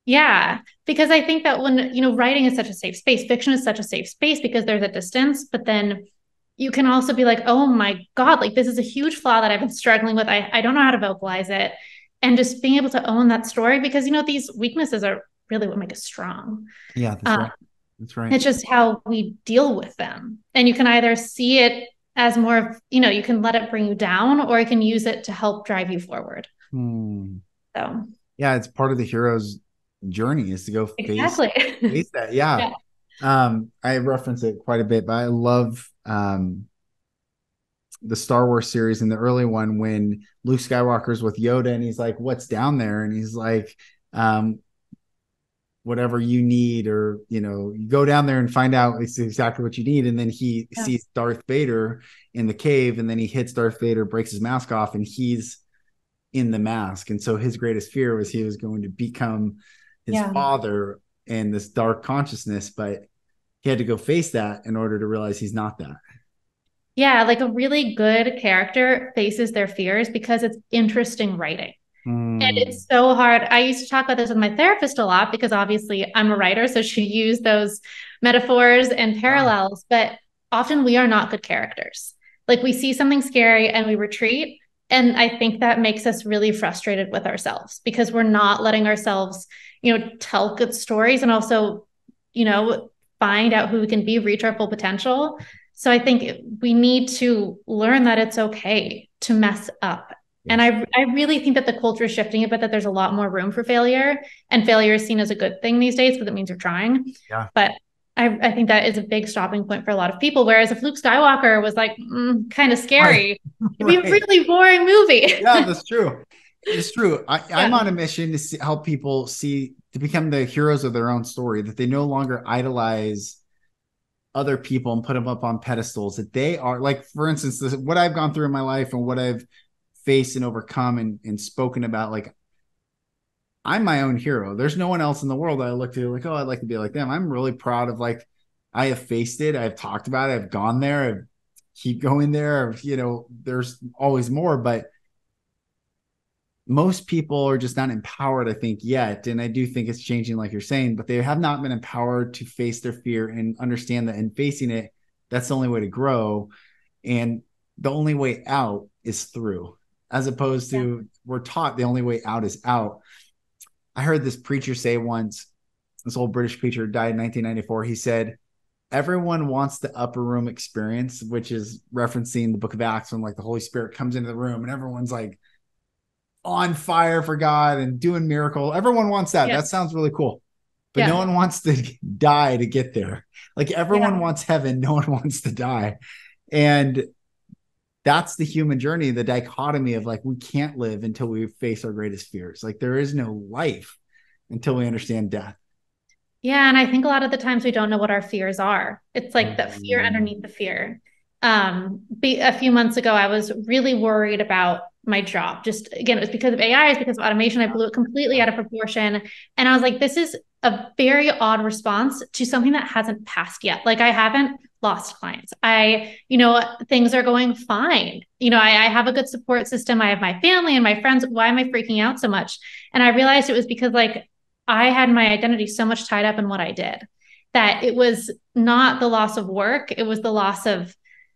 Yeah, because I think that when, writing is such a safe space, fiction is such a safe space because there's a distance, but then you can also be like, oh my God, like this is a huge flaw that I've been struggling with. I don't know how to vocalize it. And just being able to own that story because, these weaknesses are really what make us strong. Yeah, that's right. That's right. It's just how we deal with them. And you can either see it as more of, you can let it bring you down or you can use it to help drive you forward. So yeah, it's part of the hero's journey is to go face that. Yeah. I reference it quite a bit, but I love the Star Wars series in the early one when Luke Skywalker's with Yoda and he's like, what's down there? And he's like, whatever you need, or, you go down there and find out it's exactly what you need. And then he sees Darth Vader in the cave, and then he hits Darth Vader, breaks his mask off, and he's in the mask. And so his greatest fear was he was going to become his father and this dark consciousness, but he had to go face that in order to realize he's not that. Yeah, like a really good character faces their fears because it's interesting writing. And And it's so hard. I used to talk about this with my therapist a lot because obviously I'm a writer, so she used those metaphors and Yeah. parallels, but often we are not good characters. Like we see something scary and we retreat. And I think that makes us really frustrated with ourselves because we're not letting ourselves, tell good stories and also, find out who we can be, reach our full potential. So I think we need to learn that it's okay to mess up. And Yes. I really think that the culture is shifting a bit, that there's a lot more room for failure, and failure is seen as a good thing these days because it means you're trying. Yeah. But I think that is a big stopping point for a lot of people. Whereas if Luke Skywalker was like kind of Right. scary, it'd be a Right. really boring movie. Yeah, that's true. It's true. I'm Yeah. on a mission to help people to become the heroes of their own story, that they no longer idolize other people and put them up on pedestals, that they are like, for instance, what I've gone through in my life and what I've faced and overcome and spoken about. Like, I'm my own hero. There's no one else in the world that I look to like, oh, I'd like to be like them. I'm really proud of like, I have faced it. I've talked about it. I've gone there. I keep going there. There's always more, but most people are just not empowered, I think, yet. And I do think it's changing, like you're saying, but they have not been empowered to face their fear and understand that in facing it, that's the only way to grow. And the only way out is through, as opposed Yeah. to we're taught the only way out is out. I heard this preacher say once, this old British preacher died in 1994. He said, everyone wants the upper room experience, which is referencing the book of Acts when like the Holy Spirit comes into the room and everyone's like on fire for God and doing miracle. Everyone wants that. Yeah. That sounds really cool. But no Yeah. one wants to die to get there. Like everyone Yeah. wants heaven. No one wants to die. And that's the human journey, the dichotomy of like, we can't live until we face our greatest fears. Like there is no life until we understand death. Yeah, and I think a lot of the times we don't know what our fears are. It's like that fear Mm, underneath the fear. A few months ago, I was really worried about my job. Just again, it was because of AI, it's because of automation. I blew it completely out of proportion. And I was like, this is a very odd response to something that hasn't passed yet. Like I haven't lost clients. Things are going fine. I have a good support system. I have my family and my friends. Why am I freaking out so much? And I realized it was because like I had my identity so much tied up in what I did that it was not the loss of work, it was the loss of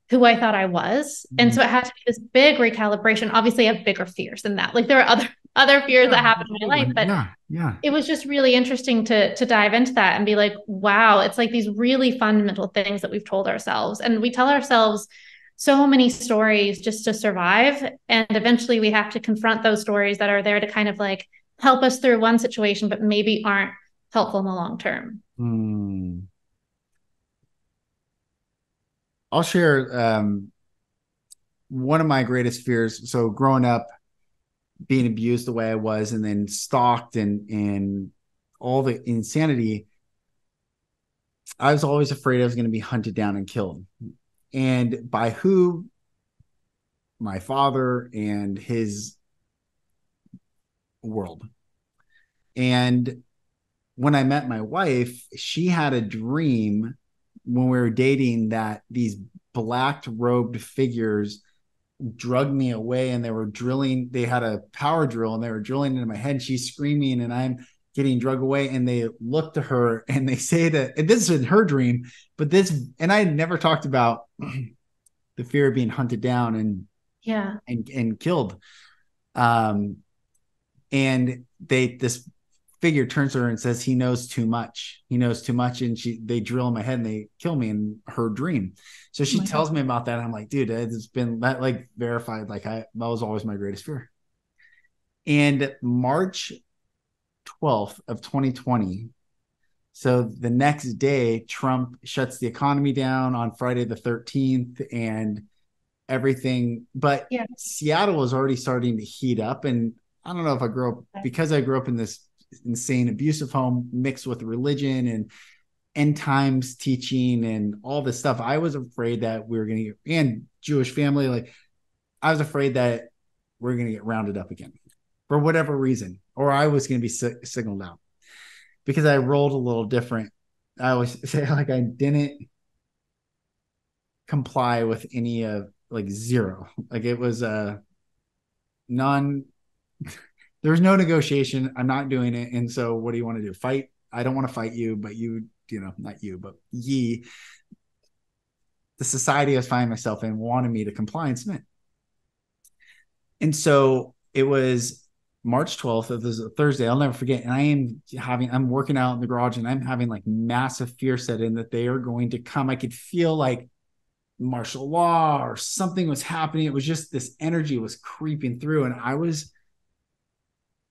who I thought I was. And mm, so it had to be this big recalibration. Obviously, I have bigger fears than that. Like there are other fears yeah, that happen in my life, absolutely. but Yeah. Yeah. it was just really interesting to dive into that and be like, wow, it's like these really fundamental things that we've told ourselves. And we tell ourselves so many stories just to survive. And eventually we have to confront those stories that are there to kind of like help us through one situation, but maybe aren't helpful in the long term. Mm. I'll share one of my greatest fears. So growing up, being abused the way I was, and then stalked and all the insanity, I was always afraid I was going to be hunted down and killed. And by who? My father and his world. And when I met my wife, she had a dream when we were dating that these black robed figures drugged me away, and they had a power drill and they were drilling into my head. She's screaming and I'm getting drugged away, and they look to her and they say that, and this is her dream, but and I had never talked about the fear of being hunted down Yeah. and killed. Um, and this figure turns to her and says, he knows too much. He knows too much. And they drill in my head and they kill me in her dream. So Oh she my God. tells me about that. I'm like, dude, it's been that like verified. Like that was always my greatest fear. And March 12th of 2020. So the next day, Trump shuts the economy down on Friday the 13th and everything. But Yeah. Seattle was already starting to heat up. And I don't know if I grew up in this insane abusive home mixed with religion and end times teaching and all this stuff. I was afraid that we were going to get, and Jewish family, like I was afraid that we're going to get rounded up again for whatever reason, or I was going to be signaled out because I rolled a little different. I always say like I didn't comply with any of like zero. Like it was a non There's no negotiation. I'm not doing it. And so what do you want to do? Fight? I don't want to fight you, but not you, but the society I was finding myself in wanted me to comply and submit. And so it was March 12th. It was a Thursday. I'll never forget. And I'm working out in the garage and I'm having like massive fear set in that they are going to come. I could feel like martial law or something was happening. It was just this energy was creeping through. And I was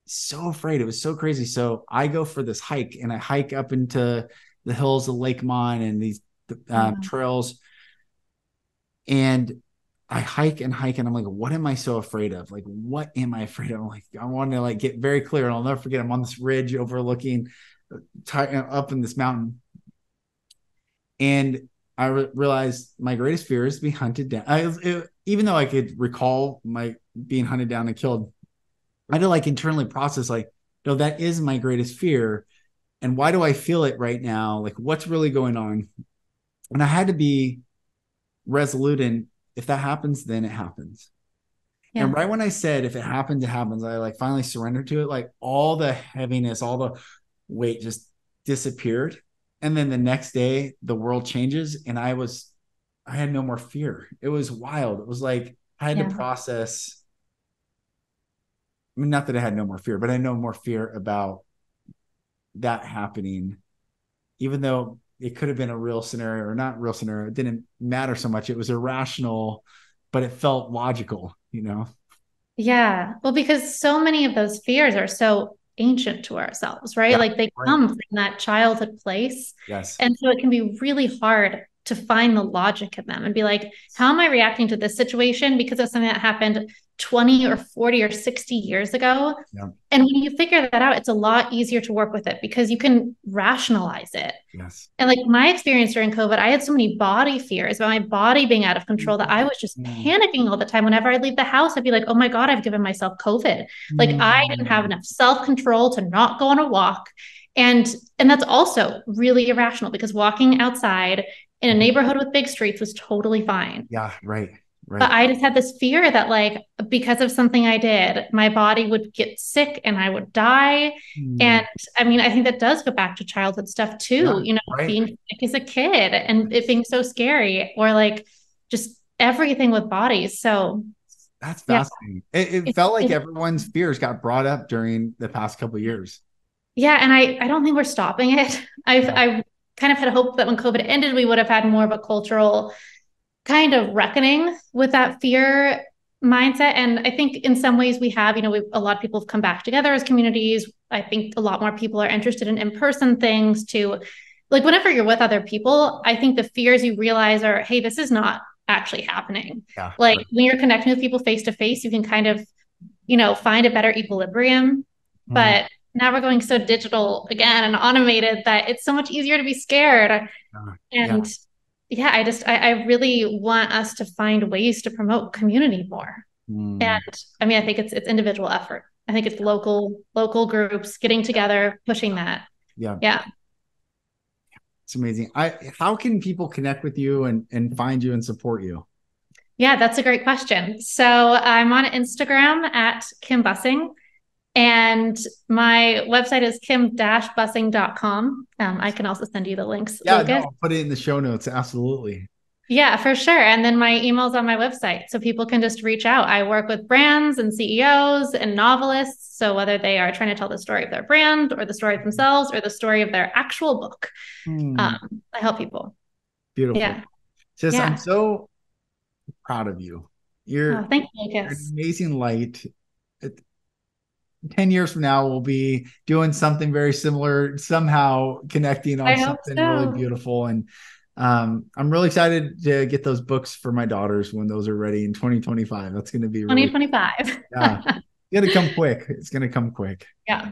so afraid. It was so crazy. So I go for this hike and I hike up into the hills of Lake Mon and these trails. And I hike and hike and I'm like, what am I so afraid of? Like, what am I afraid of? I'm like, I want to like get very clear. And I'll never forget, I'm on this ridge overlooking up in this mountain. And I realized my greatest fear is to be hunted down. Even though I could recall my being hunted down and killed, I had to like internally process like, no, that is my greatest fear. And why do I feel it right now? Like, what's really going on? And I had to be resolute in, if that happens, then it happens. Yeah. And right when I said, if it happens, it happens, I like finally surrendered to it. Like all the heaviness, all the weight just disappeared. And then the next day the world changes and I had no more fear. It was wild. It was like, I had to process. I mean, not that I had no more fear, but I had no more fear about that happening, even though it could have been a real scenario or not real scenario. It didn't matter so much. It was irrational, but it felt logical, Yeah. Well, because so many of those fears are so ancient to ourselves, right? Like they come from that childhood place. Yes. And so it can be really hard to find the logic in them and be like, how am I reacting to this situation because of something that happened 20 or 40 or 60 years ago? Yeah. And when you figure that out, it's a lot easier to work with it because you can rationalize it. Yes. And like my experience during COVID, I had so many body fears about my body being out of control that I was just panicking all the time. Whenever I leave the house, I'd be like, oh my God, I've given myself COVID. Like I didn't have enough self-control to not go on a walk. And that's also really irrational because walking outside in a neighborhood with big streets was totally fine. Yeah, right. Right. But I just had this fear that like, because of something I did, my body would get sick and I would die. And I mean, I think that does go back to childhood stuff too, being sick as a kid and it being so scary or like just everything with bodies. So that's fascinating. It felt like everyone's fears got brought up during the past couple of years. Yeah. And I don't think we're stopping it. I kind of had hoped that when COVID ended, we would have had more of a cultural kind of reckoning with that fear mindset. And I think in some ways we have, a lot of people have come back together as communities. I think a lot more people are interested in in-person things too. Like whenever you're with other people, I think the fears you realize are, hey, this is not actually happening. Yeah, like when you're connecting with people face to face, you can kind of, find a better equilibrium. But now we're going so digital again and automated that it's so much easier to be scared. I really want us to find ways to promote community more. And I mean, I think it's individual effort. I think it's local groups getting together, pushing that. Yeah. It's amazing. How can people connect with you and find you and support you? Yeah, that's a great question. So I'm on Instagram at Kim Bussing. And my website is kim-bussing.com. I can also send you the links. Yeah, no, I'll put it in the show notes. Absolutely. Yeah, for sure. And then my email's on my website. So people can just reach out. I work with brands and CEOs and novelists. So whether they are trying to tell the story of their brand or the story of themselves or the story of their actual book, I help people. Beautiful. Yeah. Sis, I'm so proud of you. Thank you, Lucas. You're an amazing light. 10 years from now, we'll be doing something very similar, somehow connecting on something really beautiful. And I'm really excited to get those books for my daughters when those are ready in 2025. That's going to be 2025. Yeah. It's going to come quick. It's going to come quick. Yeah.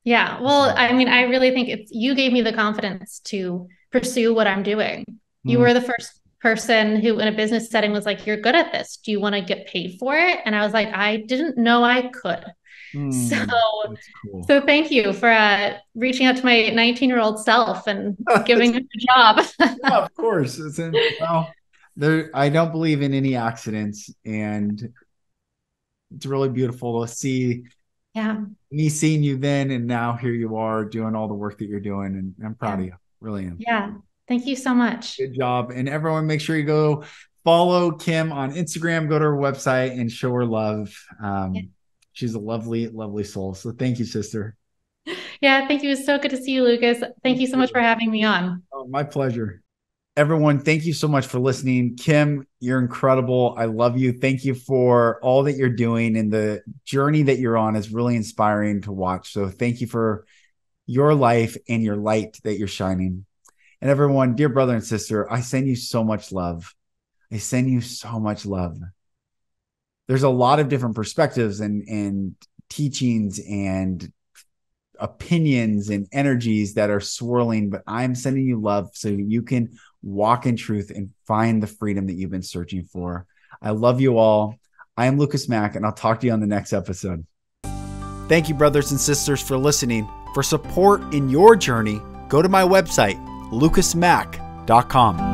Yeah. Well, I mean, I really think you gave me the confidence to pursue what I'm doing. You were the first person who in a business setting was like, you're good at this. Do you want to get paid for it? And I was like, I didn't know I could. So thank you for reaching out to my 19-year-old self and giving it a job. Yeah, of course. I don't believe in any accidents, and it's really beautiful to see Yeah. Me seeing you then, and now here you are doing all the work that you're doing. And I'm proud Yeah. of you. Really am. Yeah. Thank you so much. Good job. And everyone, make sure you go follow Kim on Instagram, go to her website and show her love. Yeah. She's a lovely, lovely soul. So thank you, sister. Yeah. Thank you. It was so good to see you, Lucas. Thank You you so much for too. having me on. Oh, my pleasure. Everyone, thank you so much for listening. Kim, you're incredible. I love you. Thank you for all that you're doing, and the journey that you're on is really inspiring to watch. So thank you for your life and your light that you're shining. And everyone, dear brother and sister, I send you so much love. I send you so much love. There's a lot of different perspectives and teachings and opinions and energies that are swirling, but I'm sending you love so you can walk in truth and find the freedom that you've been searching for. I love you all. I am Lucas Mack, and I'll talk to you on the next episode. Thank you, brothers and sisters, for listening. For support in your journey, go to my website, lucasmack.com.